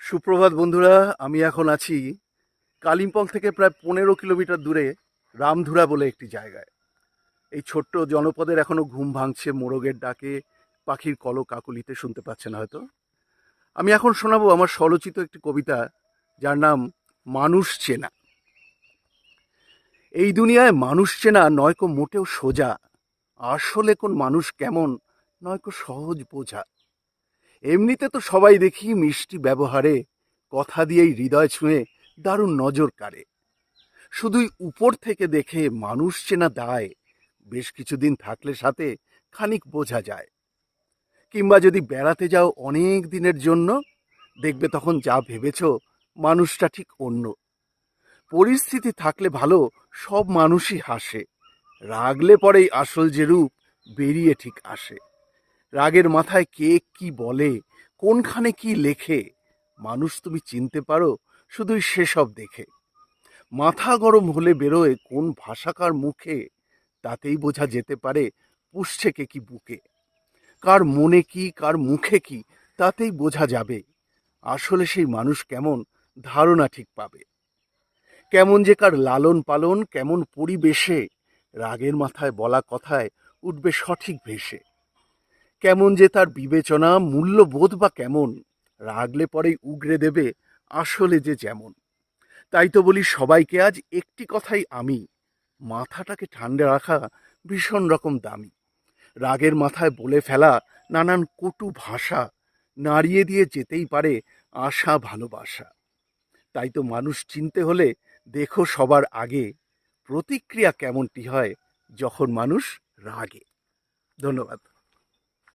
সুপ্রভাত বন্ধুরা। আমি এখন আছি কালিম্পং থেকে প্রায় 15 কিলোমিটার দূরে রামধুরা বলে একটি জায়গায়। এই ছোট্ট জনপদের এখনো ঘুম ভাঙছে মোরগের ডাকে, পাখির কলকাকলিতে, শুনতে পাচ্ছেন হয়তো। আমি এখন শোনাবো আমার স্বরচিত একটি কবিতা, যার নাম মানুষ চেনা। এই দুনিয়ায় মানুষ চেনা নয়কো মোটেও সোজা, আসলে কোন মানুষ কেমন নয়কো সহজ বোঝা। এমনিতে তো সবাই দেখি মিষ্টি ব্যবহারে, কথা দিয়েই হৃদয় ছুঁয়ে দারুণ নজর কাড়ে। শুধুই উপর থেকে দেখে মানুষ চেনা দায়, বেশ কিছুদিন থাকলে সাথে খানিক বোঝা যায়। কিংবা যদি বেড়াতে যাও অনেক দিনের জন্য, দেখবে তখন যা ভেবেছ মানুষটা ঠিক অন্য। পরিস্থিতি থাকলে ভালো, সব মানুষই হাসে, রাগলে পরেই আসল যে রূপ বেরিয়ে ঠিক আসে। রাগের মাথায় কে কি বলে, কোনখানে কি লেখে, মানুষ তুমি চিনতে পারো শুধুই সেসব দেখে। মাথা গরম হলে বেরোয় কোন ভাষাকার মুখে, তাতেই বোঝা যেতে পারে পুষছে কে কি বুকে। কার মনে কি কার মুখে কি, তাতেই বোঝা যাবে আসলে সেই মানুষ কেমন, ধারণা ঠিক পাবে। কেমন যে কার লালন পালন, কেমন পরিবেশে, রাগের মাথায় বলা কথায় উঠবে সঠিক ভেসে। কেমন যে তার বিবেচনা, মূল্যবোধ বা কেমন, রাগলে পরেই উগরে দেবে আসলে যে যেমন। তাই তো বলি সবাইকে আজ একটি কথাই আমি, মাথাটাকে ঠান্ডা রাখা ভীষণ রকম দামি। রাগের মাথায় বলে ফেলা নানান কটু ভাষা নাড়িয়ে দিয়ে যেতেই পারে আশা ভালোবাসা। তাই তো মানুষ চিনতে হলে দেখো সবার আগে প্রতিক্রিয়া কেমনটি হয় যখন মানুষ রাগে। ধন্যবাদ।